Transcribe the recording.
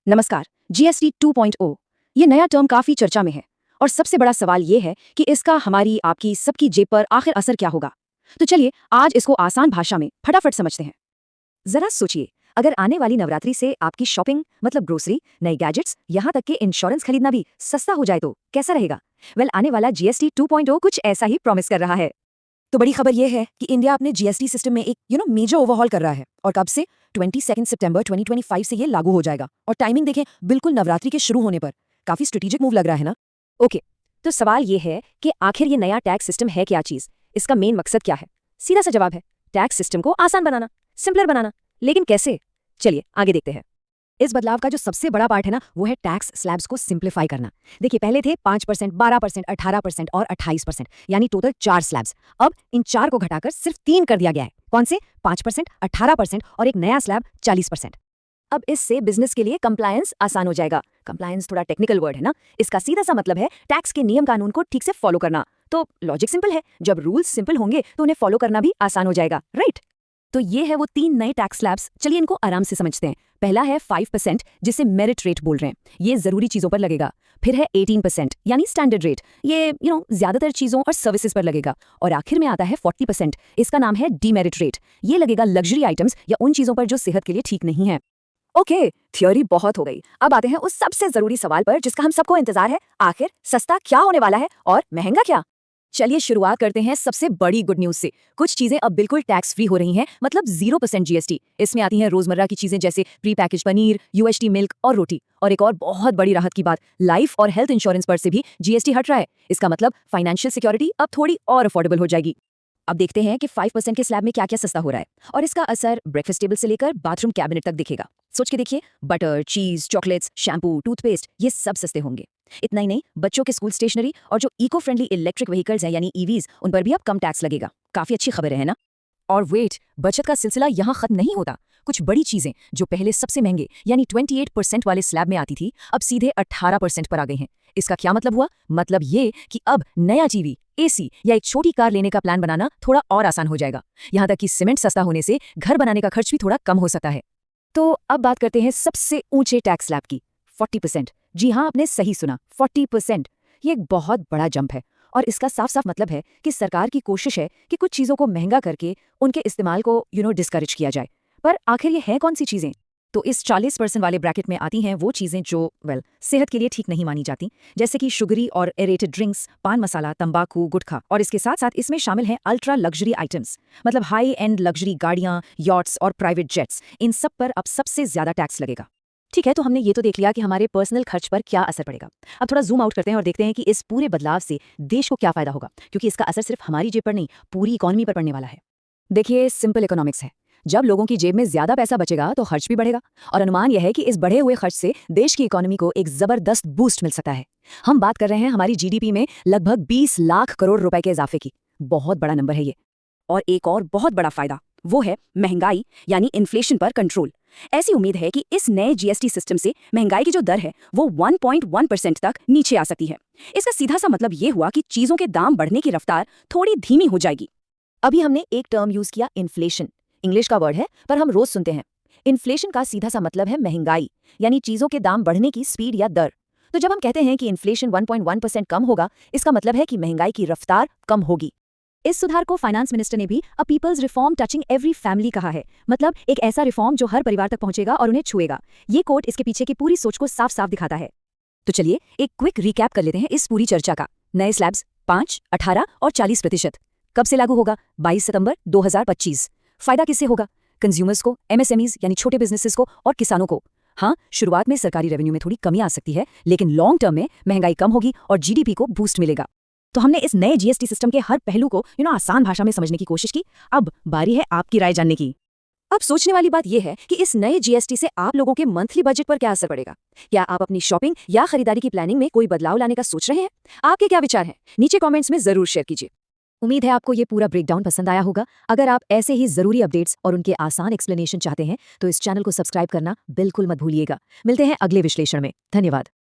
नमस्कार। जीएसटी 2.0 ये नया टर्म काफी चर्चा में है और सबसे बड़ा सवाल ये है कि इसका हमारी आपकी सबकी जेब पर आखिर असर क्या होगा। तो चलिए आज इसको आसान भाषा में फटाफट समझते हैं। जरा सोचिए, अगर आने वाली नवरात्रि से आपकी शॉपिंग मतलब ग्रोसरी, नए गैजेट्स, यहाँ तक कि इंश्योरेंस खरीदना भी सस्ता हो जाए तो कैसा रहेगा। आने वाला जीएसटी 2.0 कुछ ऐसा ही प्रॉमिस कर रहा है। तो बड़ी खबर यह है कि इंडिया अपने जीएसटी सिस्टम में एक मेजर ओवरहॉल कर रहा है और कब से 22 सितंबर 2025 से ये लागू हो जाएगा। और टाइमिंग देखें, बिल्कुल नवरात्रि के शुरू होने पर। काफी स्ट्रेटेजिक मूव लग रहा है ना। ओके, तो सवाल ये है कि आखिर ये नया टैक्स सिस्टम है क्या चीज, इसका मेन मकसद क्या है। सीधा सा जवाब है टैक्स सिस्टम को आसान बनाना, सिंपलर बनाना। लेकिन कैसे, चलिए आगे देखते हैं। इस बदलाव का जो सबसे बड़ा पार्ट है ना, वो है टैक्स स्लैब्स को सिंप्लीफाई करना। देखिए, पहले थे 5%, 12%, 18% और 28%, यानी टोटल 4 स्लैब्स। अब इन 4 को घटाकर सिर्फ 3 कर दिया गया है। कौन से? 5%, 18% और एक नया स्लैब 40%। अब इससे बिजनेस के लिए कंप्लायंस आसान हो जाएगा। कंप्लायंस थोड़ा टेक्निकल वर्ड है ना, इसका सीधा सा मतलब है टैक्स के नियम कानून को ठीक से फॉलो करना। तो लॉजिक सिंपल है, जब रूल्स सिंपल होंगे तो उन्हें फॉलो करना भी आसान हो जाएगा, राइट। तो ये है वो 3 नए टैक्स स्लैब्स। चलिए इनको आराम से समझते हैं। पहला है 5%, जिसे मेरिट रेट बोल रहे हैं, ये जरूरी चीजों पर लगेगा। फिर है 18% यानी स्टैंडर्ड रेट, ये ज्यादातर चीजों और सर्विसेज पर लगेगा। और आखिर में आता है 40%, इसका नाम है डीमेरिट रेट, ये लगेगा लग्जरी आइटम्स या उन चीजों पर जो सेहत के लिए ठीक नहीं है। ओके, थ्योरी बहुत हो गई। अब आते हैं उस सबसे जरूरी सवाल पर जिसका हम सबको इंतजार है। आखिर सस्ता क्या होने वाला है और महंगा क्या। चलिए शुरुआत करते हैं सबसे बड़ी गुड न्यूज से। कुछ चीजें अब बिल्कुल टैक्स फ्री हो रही हैं, मतलब 0% जीएसटी। इसमें आती हैं रोजमर्रा की चीजें जैसे pre package paneer, UST milk और रोटी। और एक और बहुत बड़ी राहत की बात, लाइफ और हेल्थ इंश्योरेंस पर से भी जीएसटी हट रहा है। इसका मतलब फाइनेंशियल सिक्योरिटी अब थोड़ी और अफोर्डेबल हो जाएगी। अब देखते हैं कि 5% के स्लैब में क्या क्या सस्ता हो रहा है और इसका असर ब्रेकफास्ट टेबल से लेकर बाथरूम कैबिनेट तक दिखेगा। सोच के देखिए, बटर, चीज, चॉकलेट्स, शैम्पू, टूथपेस्ट, ये सब सस्ते होंगे। इतना ही नहीं, बच्चों के स्कूल स्टेशनरी और जो इको फ्रेंडली इलेक्ट्रिक व्हीकल्स हैं यानी ईवीज, उन पर भी अब कम टैक्स लगेगा। काफी अच्छी खबर है ना। और वेट, बचत का सिलसिला यहाँ खत्म नहीं होता। कुछ बड़ी चीजें जो पहले सबसे महंगे यानी 28% वाले स्लैब में आती थी, अब सीधे 18% पर आ गई हैं। इसका क्या मतलब हुआ? मतलब ये कि अब नया टीवी, एसी या एक छोटी कार लेने का प्लान बनाना थोड़ा और आसान हो जाएगा। यहाँ तक कि सीमेंट सस्ता होने से घर बनाने का खर्च भी थोड़ा कम हो सकता है। तो अब बात करते हैं सबसे ऊंचे टैक्स स्लैब की, 40%। जी हाँ, आपने सही सुना, 40%। ये एक बहुत बड़ा जंप है और इसका साफ साफ मतलब है कि सरकार की कोशिश है कि कुछ चीजों को महंगा करके उनके इस्तेमाल को डिस्करेज किया जाए। पर आखिर ये है कौन सी चीजें? तो इस 40% वाले ब्रैकेट में आती हैं वो चीजें जो सेहत के लिए ठीक नहीं मानी जाती, जैसे कि शुगरी और एरेटेड ड्रिंक्स, पान मसाला, तंबाकू, गुटखा। और इसके साथ साथ इसमें शामिल हैं अल्ट्रा लग्जरी आइटम्स, मतलब हाई एंड लग्जरी गाड़ियां, यॉट्स और प्राइवेट जेट्स। इन सब पर अब सबसे ज्यादा टैक्स लगेगा। ठीक है, तो हमने ये तो देख लिया कि हमारे पर्सनल खर्च पर क्या असर पड़ेगा। अब थोड़ा जूम आउट करते हैं और देखते हैं कि इस पूरे बदलाव से देश को क्या फायदा होगा, क्योंकि इसका असर सिर्फ हमारी जेब पर नहीं, पूरी इकोनॉमी पर पड़ने वाला है। देखिए, सिंपल इकोनॉमिक्स है। जब लोगों की जेब में ज्यादा पैसा बचेगा तो खर्च भी बढ़ेगा। और अनुमान यह है कि इस बढ़े हुए खर्च से देश की इकोनॉमी को एक जबरदस्त बूस्ट मिल सकता है। हम बात कर रहे हैं हमारी जीडीपी में लगभग 20 लाख करोड़ रुपए के इजाफे की। बहुत बड़ा नंबर है ये। और एक और बहुत बड़ा फायदा, वो है महंगाई यानी इन्फ्लेशन पर कंट्रोल। ऐसी उम्मीद है कि इस नए जीएसटी सिस्टम से महंगाई की जो दर है वो 1.1% तक नीचे आ सकती है। इसका सीधा सा मतलब ये हुआ कि चीजों के दाम बढ़ने की रफ्तार थोड़ी धीमी हो जाएगी। अभी हमने एक टर्म यूज किया, इन्फ्लेशन। इंग्लिश का वर्ड है पर हम रोज सुनते हैं। इन्फ्लेशन का सीधा सा मतलब है महंगाई, यानी चीजों के दाम बढ़ने की स्पीड या दर। तो जब हम कहते हैं कि इन्फ्लेशन 1.1% कम होगा, इसका मतलब है कि महंगाई की रफ्तार कम होगी। इस सुधार को फाइनेंस मिनिस्टर ने भी a people's reform touching every family कहा है, मतलब एक ऐसा रिफॉर्म जो हर परिवार तक पहुंचेगा और उन्हें छुएगा। ये कोट इसके पीछे की पूरी सोच को साफ साफ दिखाता है। तो चलिए एक क्विक रिकैप कर लेते हैं इस पूरी चर्चा का। नए स्लैब्स 5, 18 और 40%। कब से लागू होगा? 22 सितंबर 2025। फायदा किससे होगा? कंज्यूमर्स को, एमएसएमईज यानी छोटे बिजनेसेस को और किसानों को। हाँ, शुरुआत में सरकारी रेवेन्यू में थोड़ी कमी आ सकती है, लेकिन लॉन्ग टर्म में महंगाई कम होगी और जीडीपी को बूस्ट मिलेगा। तो हमने इस नए जीएसटी सिस्टम के हर पहलू को आसान भाषा में समझने की कोशिश की। अब बारी है आपकी राय जानने की। अब सोचने वाली बात यह है कि इस नए जीएसटी से आप लोगों के मंथली बजट पर क्या असर पड़ेगा। क्या आप अपनी शॉपिंग या खरीदारी की प्लानिंग में कोई बदलाव लाने का सोच रहे हैं? आपके क्या विचार हैं? नीचे कमेंट्स में जरूर शेयर कीजिए। उम्मीद है आपको ये पूरा ब्रेकडाउन पसंद आया होगा। अगर आप ऐसे ही जरूरी अपडेट्स और उनके आसान एक्सप्लेनेशन चाहते हैं तो इस चैनल को सब्सक्राइब करना बिल्कुल मत भूलिएगा। मिलते हैं अगले विश्लेषण में। धन्यवाद।